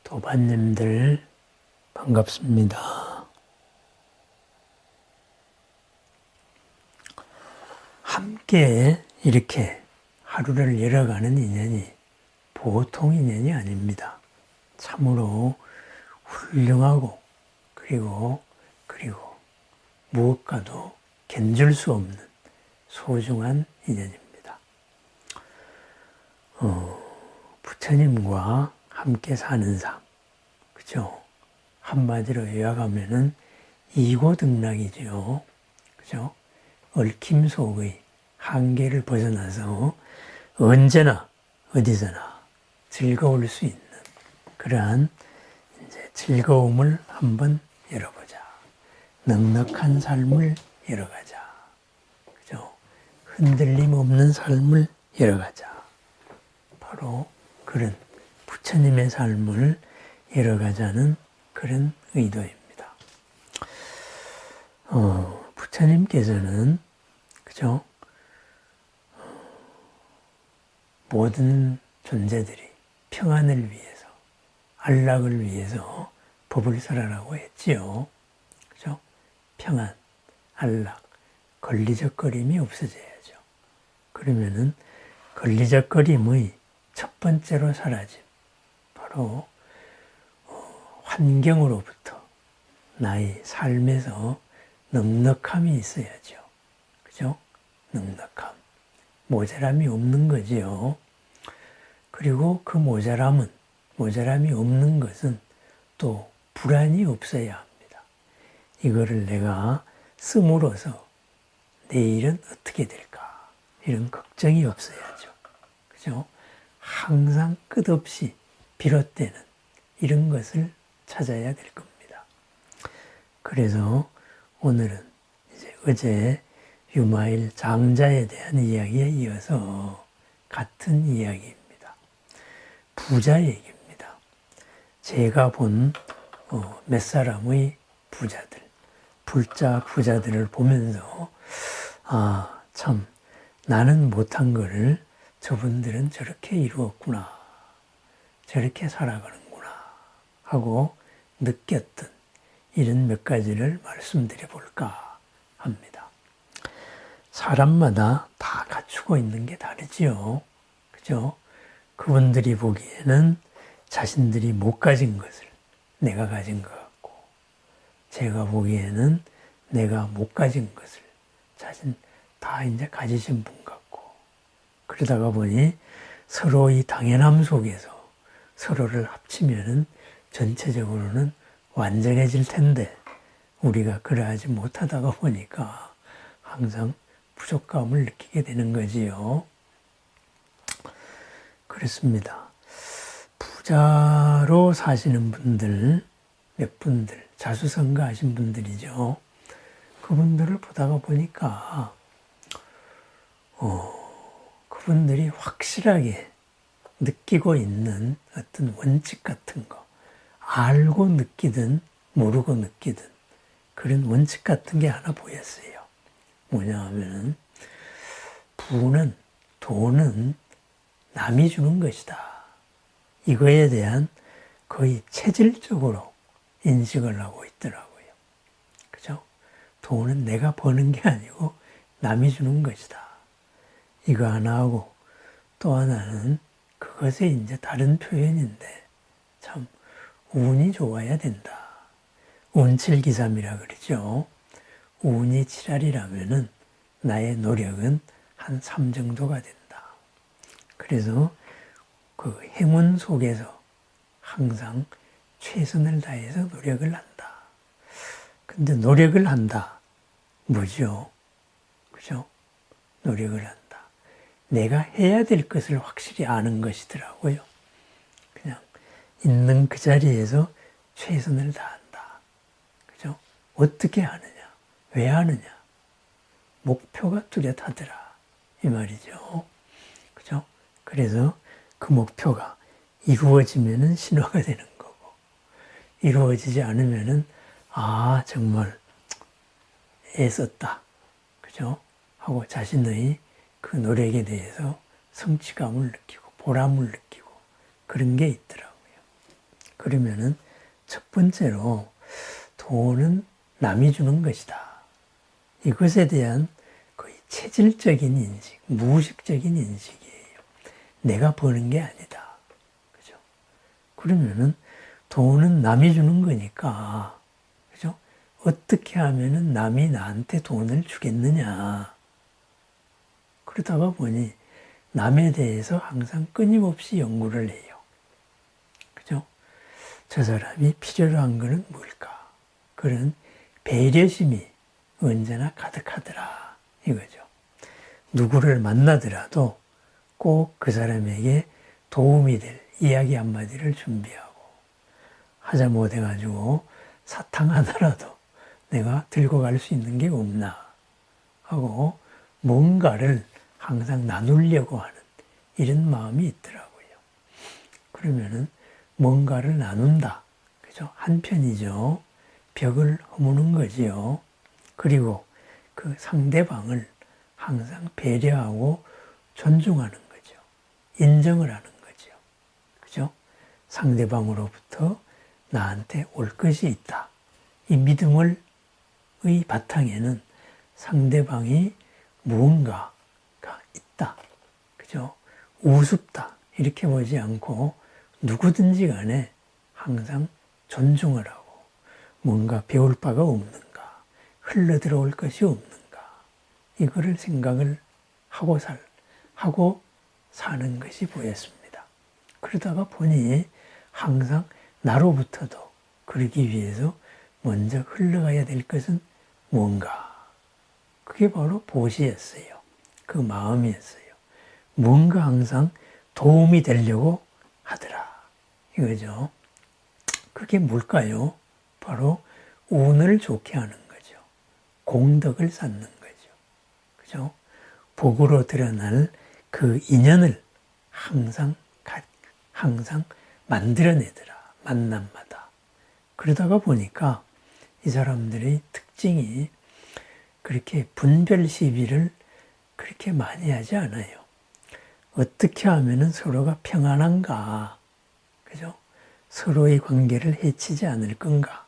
도반님들 반갑습니다. 함께 이렇게 하루를 열어가는 인연이 보통 인연이 아닙니다. 참으로 훌륭하고 그리고 무엇과도 견줄 수 없는 소중한 인연입니다. 부처님과 함께 사는 삶, 그죠? 한마디로 요약하면은 이고등락이죠. 그죠? 얽힘 속의 한계를 벗어나서 언제나 어디서나 즐거울 수 있는 그러한 이제 즐거움을 한번 열어보자. 넉넉한 삶을 열어가자. 그죠? 흔들림 없는 삶을 열어가자. 바로 그런 부처님의 삶을 열어가자는 그런 의도입니다. 부처님께서는 그죠? 모든 존재들이 평안을 위해서, 안락을 위해서 법을 설하라고 했지요. 그죠? 평안, 안락, 걸리적거림이 없어져야죠. 그러면은 걸리적거림의 첫 번째로 사라짐, 바로 환경으로부터 나의 삶에서 넉넉함이 있어야죠. 그죠? 넉넉함. 모자람이 없는 거지요. 그리고 그 모자람이 없는 것은 또 불안이 없어야 합니다. 이거를 내가 씀으로써 내일은 어떻게 될까? 이런 걱정이 없어야죠. 그죠? 항상 끝없이 비롯되는 이런 것을 찾아야 될 겁니다. 그래서 오늘은 이제 어제 유마일 장자에 대한 이야기에 이어서 같은 이야기입니다. 부자 얘기입니다. 제가 본 몇 사람의 부자들, 불자 부자들을 보면서 참 나는 못한 거를 저분들은 저렇게 이루었구나, 저렇게 살아가는구나 하고 느꼈던 이런 몇 가지를 말씀드려 볼까 합니다. 사람마다 다 갖추고 있는 게 다르지요. 그죠? 그분들이 보기에는 자신들이 못 가진 것을 내가 가진 것 같고, 제가 보기에는 내가 못 가진 것을 자신 다 이제 가지신 분 같고, 그러다가 보니 서로 이 당연함 속에서 서로를 합치면은 전체적으로는 완전해질 텐데, 우리가 그러하지 못하다가 보니까 항상 부족감을 느끼게 되는 거지요. 그렇습니다. 부자로 사시는 분들, 몇 분들, 자수성가하신 분들이죠. 그분들을 보다가 보니까 그분들이 확실하게 느끼고 있는 어떤 원칙 같은 거, 알고 느끼든 모르고 느끼든 그런 원칙 같은 게 하나 보였어요. 뭐냐 하면은, 부는, 돈은 남이 주는 것이다. 이거에 대한 거의 체질적으로 인식을 하고 있더라고요. 그죠? 돈은 내가 버는 게 아니고 남이 주는 것이다. 이거 하나 하고, 또 하나는 그것의 이제 다른 표현인데, 참 운이 좋아야 된다. 운칠기삼이라 그러죠. 운이 7할이라면은 나의 노력은 한 3 정도가 된다. 그래서 그 행운 속에서 항상 최선을 다해서 노력을 한다. 근데 노력을 한다. 뭐죠? 그죠? 노력을 한다. 내가 해야 될 것을 확실히 아는 것이더라고요. 그냥 있는 그 자리에서 최선을 다한다. 그죠? 어떻게 하느냐? 왜 하느냐? 목표가 뚜렷하더라. 이 말이죠. 그죠? 그래서 그 목표가 이루어지면은 신호가 되는 거고, 이루어지지 않으면은, 정말 애썼다. 그죠? 하고 자신의 그 노력에 대해서 성취감을 느끼고, 보람을 느끼고, 그런 게 있더라고요. 그러면은 첫 번째로 돈은 남이 주는 것이다. 이것에 대한 거의 체질적인 인식, 무의식적인 인식이에요. 내가 버는 게 아니다. 그죠? 그러면은 돈은 남이 주는 거니까, 그죠? 어떻게 하면은 남이 나한테 돈을 주겠느냐. 그러다가 보니 남에 대해서 항상 끊임없이 연구를 해요. 그죠? 저 사람이 필요로 한 거는 뭘까? 그런 배려심이 언제나 가득하더라. 이거죠. 누구를 만나더라도 꼭 그 사람에게 도움이 될 이야기 한마디를 준비하고, 하다못해 가지고 사탕 하나라도 내가 들고 갈 수 있는 게 없나 하고 뭔가를 항상 나누려고 하는 이런 마음이 있더라고요. 그러면은 뭔가를 나눈다. 그죠? 한편이죠. 벽을 허무는 거지요. 그리고 그 상대방을 항상 배려하고 존중하는 거죠. 인정을 하는 거죠. 그죠? 상대방으로부터 나한테 올 것이 있다. 이 믿음의 바탕에는 상대방이 무언가가 있다. 그죠? 우습다. 이렇게 보지 않고 누구든지 간에 항상 존중을 하고 뭔가 배울 바가 없는가, 흘러들어올 것이 없는가, 이거를 생각을 하고 사는 것이 보였습니다. 그러다가 보니 항상 나로부터도 그러기 위해서 먼저 흘러가야 될 것은 뭔가. 그게 바로 보시였어요. 그 마음이었어요. 뭔가 항상 도움이 되려고 하더라. 이거죠. 그게 뭘까요? 바로 운을 좋게 하는 거죠. 공덕을 쌓는 거죠. 그죠? 복으로 드러날 그 인연을 항상 만들어내더라. 만남마다. 그러다가 보니까 이 사람들의 특징이 그렇게 분별 시비를 그렇게 많이 하지 않아요. 어떻게 하면은 서로가 평안한가? 그죠? 서로의 관계를 해치지 않을 건가?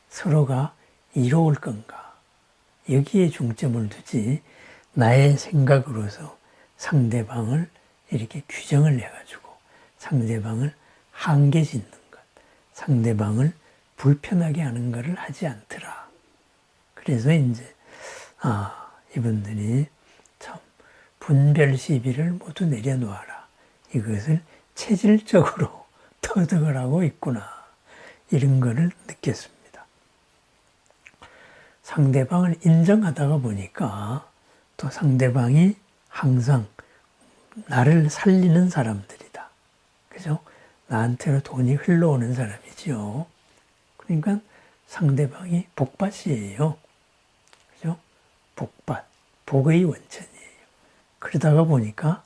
서로가 이로울 건가? 여기에 중점을 두지 나의 생각으로서 상대방을 이렇게 규정을 해가지고 상대방을 한계 짓는 것, 상대방을 불편하게 하는 것을 하지 않더라. 그래서 이제 이분들이 참 분별 시비를 모두 내려놓아라. 이것을 체질적으로 터득을 하고 있구나. 이런 거를 느꼈습니다. 상대방을 인정하다가 보니까 또 상대방이 항상 나를 살리는 사람들이다. 그죠? 나한테로 돈이 흘러오는 사람이죠. 그러니까 상대방이 복받이에요. 그죠? 복받, 복의 원천이에요. 그러다가 보니까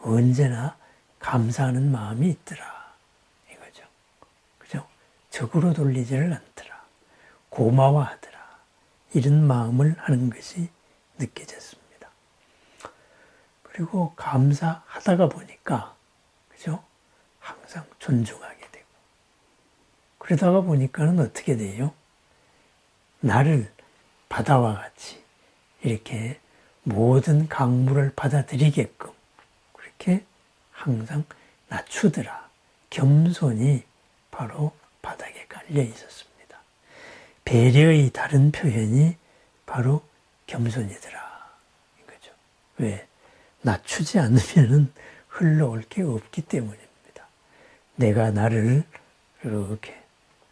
언제나 감사하는 마음이 있더라. 이거죠. 그죠? 적으로 돌리지를 않더라. 고마워하더라. 이런 마음을 하는 것이 느껴졌습니다. 그리고 감사하다가 보니까, 그죠? 항상 존중하게 되고. 그러다가 보니까는 어떻게 돼요? 나를 바다와 같이 이렇게 모든 강물을 받아들이게끔 그렇게 항상 낮추더라. 겸손이 바로 바닥에 깔려 있었습니다. 배려의 다른 표현이 바로 겸손이더라. 이거죠. 왜? 낮추지 않으면 흘러올 게 없기 때문입니다. 내가 나를 이렇게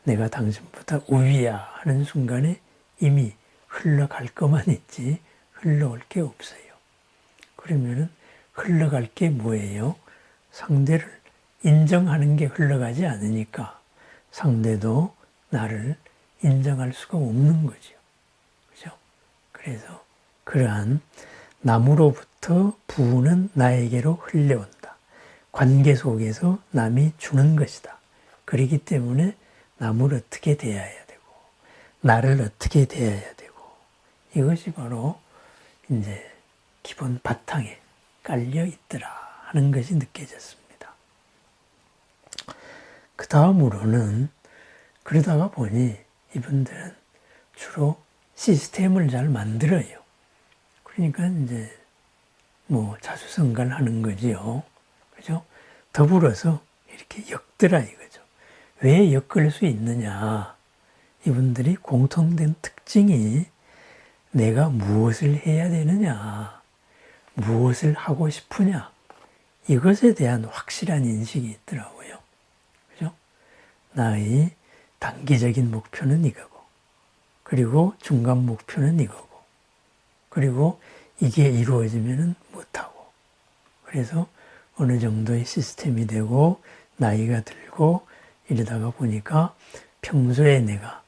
내가 당신보다 우위야 하는 순간에 이미 흘러갈 것만 있지 흘러올 게 없어요. 그러면은 흘러갈 게 뭐예요? 상대를 인정하는 게 흘러가지 않으니까 상대도 나를 인정할 수가 없는 거죠. 그죠? 그래서 그러한 남으로부터 부는 나에게로 흘려온다. 관계 속에서 남이 주는 것이다. 그렇기 때문에 남을 어떻게 대해야 되고, 나를 어떻게 대해야 되고, 이것이 바로 이제 기본 바탕에 깔려 있더라 하는 것이 느껴졌습니다. 그 다음으로는 그러다가 보니 이분들은 주로 시스템을 잘 만들어요. 그러니까 이제 뭐 자수성가를 하는 거지요. 그죠? 더불어서 이렇게 엮더라 이거죠. 왜 엮을 수 있느냐? 이분들이 공통된 특징이 내가 무엇을 해야 되느냐, 무엇을 하고 싶으냐, 이것에 대한 확실한 인식이 있더라고요. 그죠? 나의 단기적인 목표는 이거고, 그리고 중간 목표는 이거고, 그리고 이게 이루어지면은 못하고, 그래서 어느 정도의 시스템이 되고, 나이가 들고, 이러다가 보니까 평소에 내가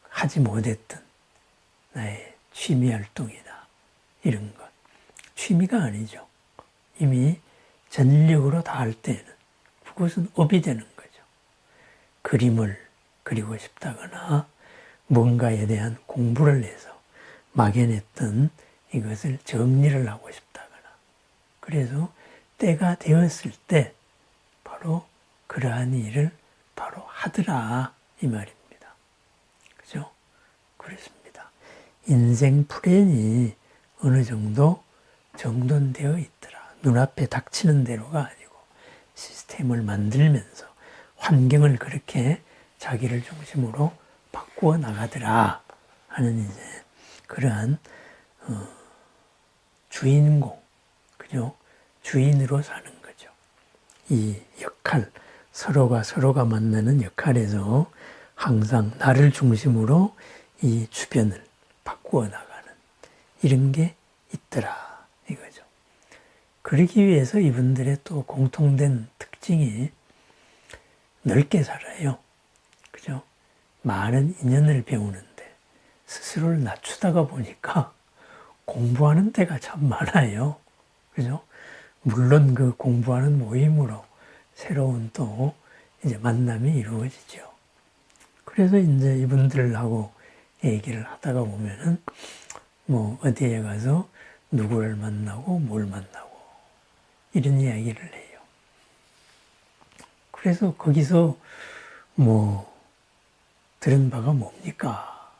하지 못했던 나의 취미 활동이나 이런 것. 취미가 아니죠. 이미 전력으로 다 할 때는 그것은 업이 되는 거죠. 그림을 그리고 싶다거나 뭔가에 대한 공부를 해서 막연했던 이것을 정리를 하고 싶다거나 그래서 때가 되었을 때 바로 그러한 일을 바로 하더라 이 말입니다. 그죠? 그렇습니다. 인생 플랜이 어느 정도 정돈되어 있더라. 눈앞에 닥치는 대로가 아니고 시스템을 만들면서 환경을 그렇게 자기를 중심으로 바꾸어 나가더라 하는 이제 그러한 주인공, 그죠? 주인으로 사는 거죠. 이 역할, 서로가 만나는 역할에서 항상 나를 중심으로 이 주변을 바꾸어 나가는 이런 게 있더라 이거죠. 그러기 위해서 이분들의 또 공통된 특징이 넓게 살아요. 그죠? 많은 인연을 배우는데 스스로를 낮추다가 보니까 공부하는 때가 참 많아요. 그죠? 물론 그 공부하는 모임으로 새로운 또 이제 만남이 이루어지죠. 그래서 이제 이분들하고 얘기를 하다가 보면은 뭐 어디에 가서 누구를 만나고 뭘 만나고 이런 이야기를 해요. 그래서 거기서 뭐 들은 바가 뭡니까?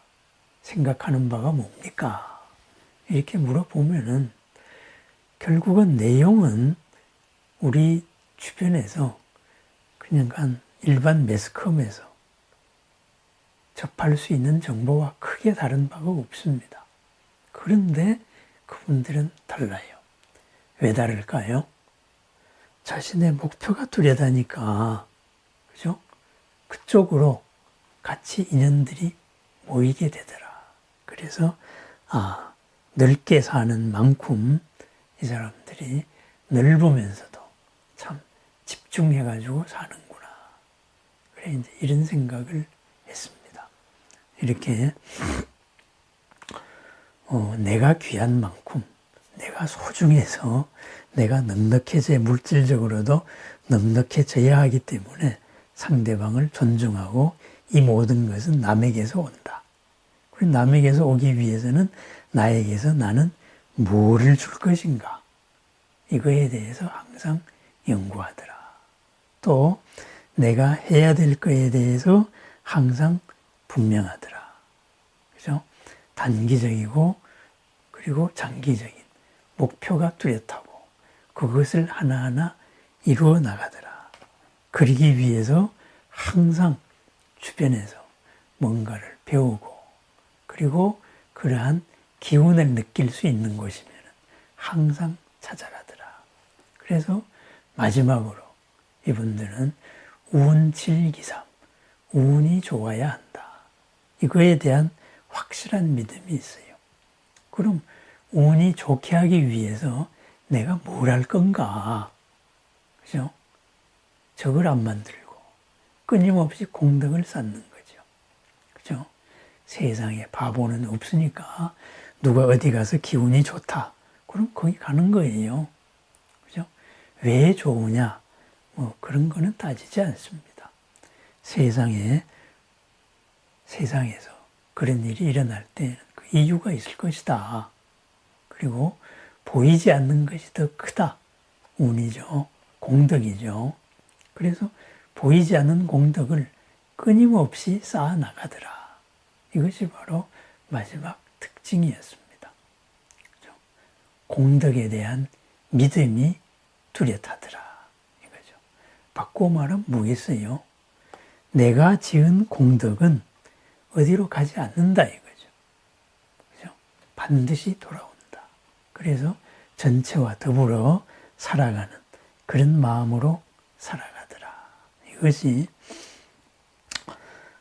생각하는 바가 뭡니까? 이렇게 물어보면은 결국은 내용은 우리 주변에서 그냥 한 일반 매스컴에서 접할 수 있는 정보와 크게 다른 바가 없습니다. 그런데 그분들은 달라요. 왜 다를까요? 자신의 목표가 뚜렷하니까, 그죠? 그쪽으로 같이 인연들이 모이게 되더라. 그래서, 넓게 사는 만큼 이 사람들이 넓으면서도 참 집중해가지고 사는구나. 그래, 이제 이런 생각을 했습니다. 이렇게, 내가 귀한 만큼, 내가 소중해서 내가 넉넉해져 물질적으로도 넉넉해져야 하기 때문에 상대방을 존중하고 이 모든 것은 남에게서 온다. 그리고 남에게서 오기 위해서는 나에게서 나는 뭐를 줄 것인가. 이거에 대해서 항상 연구하더라. 또 내가 해야 될 거에 대해서 항상 분명하더라. 그죠? 단기적이고 그리고 장기적인 목표가 뚜렷하고 그것을 하나하나 이루어 나가더라. 그러기 위해서 항상 주변에서 뭔가를 배우고 그리고 그러한 기운을 느낄 수 있는 곳이면 항상 찾아가더라. 그래서 마지막으로 이분들은 운칠기삼, 운이 좋아야 한다. 이거에 대한 확실한 믿음이 있어요. 그럼 운이 좋게 하기 위해서 내가 뭘 할 건가? 그죠? 적을 안 만들고 끊임없이 공덕을 쌓는 거죠. 그죠? 세상에 바보는 없으니까 누가 어디 가서 기운이 좋다. 그럼 거기 가는 거예요. 그죠? 왜 좋으냐? 뭐 그런 거는 따지지 않습니다. 세상에서 그런 일이 일어날 때 그 이유가 있을 것이다. 그리고 보이지 않는 것이 더 크다. 운이죠. 공덕이죠. 그래서 보이지 않는 공덕을 끊임없이 쌓아 나가더라. 이것이 바로 마지막 특징이었습니다. 그렇죠? 공덕에 대한 믿음이 뚜렷하더라. 이거죠. 바꾸어 말하면 뭐겠어요? 내가 지은 공덕은 어디로 가지 않는다 이거죠. 그죠? 반드시 돌아온다. 그래서 전체와 더불어 살아가는 그런 마음으로 살아가더라. 이것이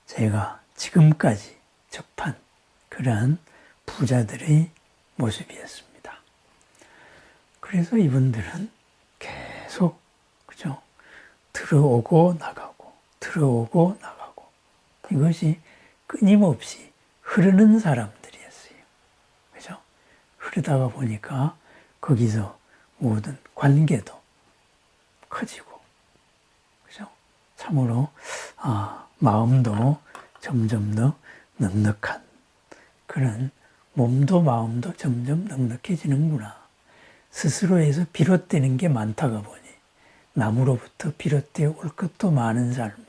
제가 지금까지 접한 그러한 부자들의 모습이었습니다. 그래서 이분들은 계속 그죠? 들어오고 나가고 들어오고 나가고 이것이 끊임없이 흐르는 사람들이었어요. 그죠? 흐르다가 보니까 거기서 모든 관계도 커지고 그죠? 참으로 마음도 점점 더 넉넉한 그런 몸도 마음도 점점 넉넉해지는구나. 스스로에서 비롯되는 게 많다가 보니 남으로부터 비롯되어 올 것도 많은 삶을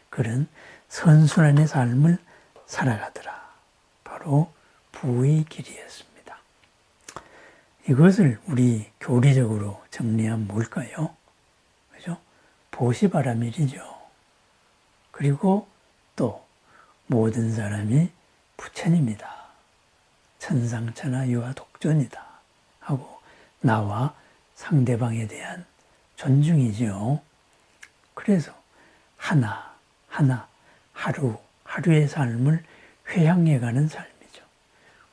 그런 선순환의 삶을 살아가더라. 바로 부의 길이었습니다. 이것을 우리 교리적으로 정리하면 뭘까요? 그죠? 보시바라밀이죠. 그리고 또 모든 사람이 부처님이다. 천상천하 유아독존이다. 하고 나와 상대방에 대한 존중이죠. 그래서 하나하나 하루하루의 삶을 회향해가는 삶이죠.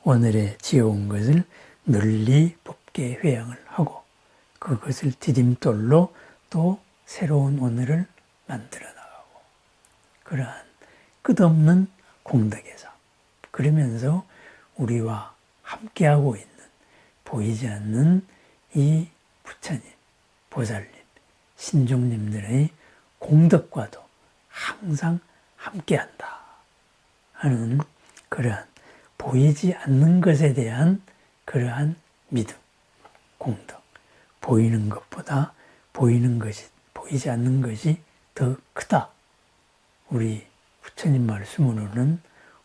오늘의 지어온 것을 널리 법게 회향을 하고 그것을 디딤돌로 또 새로운 오늘을 만들어 나가고 그러한 끝없는 공덕의 삶. 그러면서 우리와 함께하고 있는 보이지 않는 이 부처님, 보살님, 신종님들의 공덕과도 항상 함께한다 하는 그러한 보이지 않는 것에 대한 그러한 믿음, 공덕. 보이는 것보다 보이지 않는 것이 더 크다. 우리 부처님 말씀으로는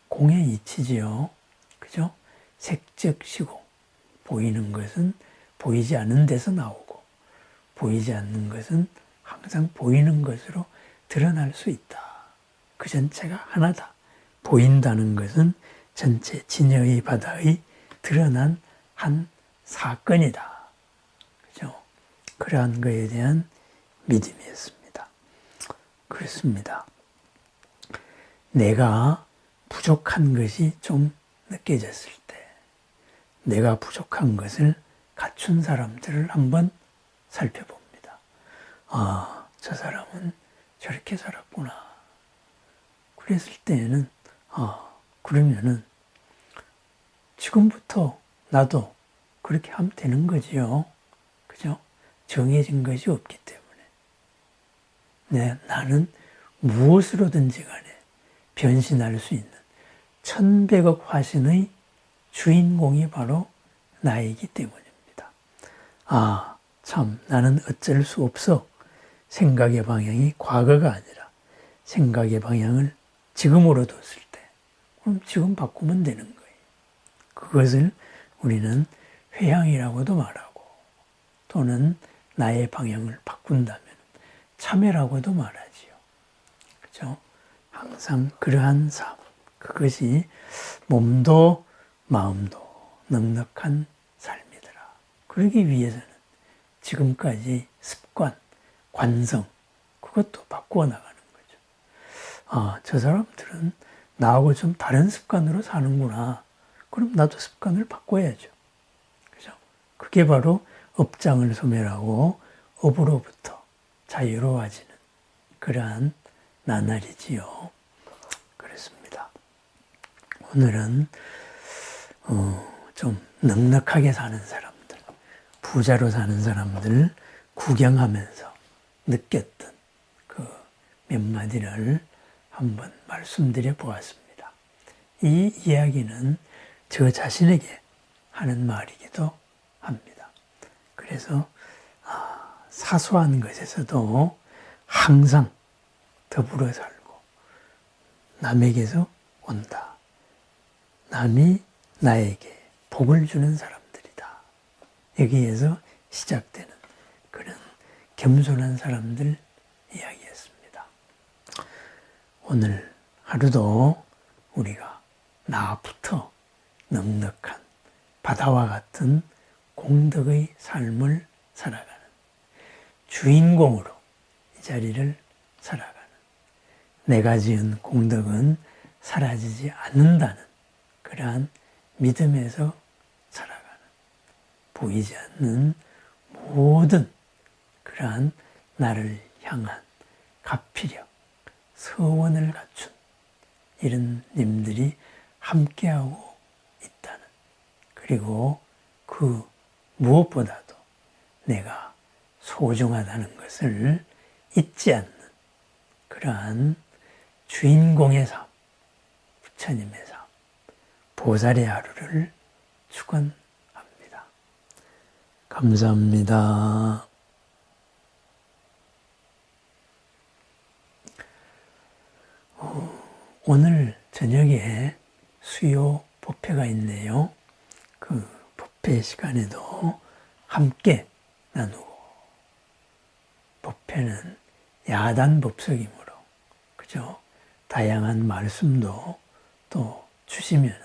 공의 이치지요. 그죠? 색적시고 보이는 것은 보이지 않는 데서 나오고 보이지 않는 것은 항상 보이는 것으로 드러날 수 있다. 그 전체가 하나다. 보인다는 것은 전체 진여의 바다의 드러난 한 사건이다. 그죠? 그러한 것에 대한 믿음이었습니다. 그렇습니다. 내가 부족한 것이 좀 느껴졌을 때 내가 부족한 것을 갖춘 사람들을 한번 살펴봅니다. 저 사람은 저렇게 살았구나. 그랬을 때에는 그러면은 지금부터 나도 그렇게 하면 되는 거지요. 그죠? 정해진 것이 없기 때문에 나는 무엇으로든지 간에 변신할 수 있는 1100억 화신의 주인공이 바로 나이기 때문입니다. 참 나는 어쩔 수 없어. 생각의 방향이 과거가 아니라 생각의 방향을 지금으로 뒀을 때 그럼 지금 바꾸면 되는 거예요. 그것을 우리는 회향이라고도 말하고 또는 나의 방향을 바꾼다면 참회라고도 말하지요. 그렇죠? 항상 그러한 삶, 그것이 몸도 마음도 넉넉한 삶이더라. 그러기 위해서는 지금까지 습관, 관성, 그것도 바꾸어 나가는 거죠. 저 사람들은 나하고 좀 다른 습관으로 사는구나. 그럼 나도 습관을 바꿔야죠. 그죠? 그게 바로 업장을 소멸하고 업으로부터 자유로워지는 그러한 나날이지요. 그렇습니다. 오늘은 좀 넉넉하게 사는 사람들, 부자로 사는 사람들 구경하면서 느꼈던 그 몇 마디를 한번 말씀드려 보았습니다. 이 이야기는 저 자신에게 하는 말이기도 합니다. 그래서 사소한 것에서도 항상 더불어 살고 남에게서 온다. 남이 나에게 복을 주는 사람들이다. 여기에서 시작되는 그런 겸손한 사람들 이야기였습니다. 오늘 하루도 우리가 나부터 넉넉한 바다와 같은 공덕의 삶을 살아가는 주인공으로 이 자리를 살아가는 내가 지은 공덕은 사라지지 않는다는 그러한 믿음에서 살아가는 보이지 않는 모든 그러한 나를 향한 가피력, 서원을 갖춘 이런 님들이 함께하고 있다는 그리고 그 무엇보다도 내가 소중하다는 것을 잊지 않는 그러한 주인공의 삶, 부처님의 삶, 보살의 하루를 축원합니다. 감사합니다. 오늘 저녁에 수요 법회가 있네요. 그 법회 시간에도 함께 나누고 법회는 야단 법석이므로 그죠? 다양한 말씀도 또 주시면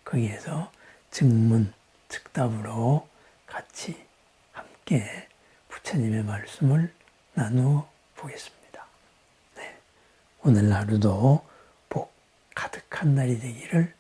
거기에서 증문, 즉답으로 같이 함께 부처님의 말씀을 나누어 보겠습니다. 네. 오늘 하루도 복 가득한 날이 되기를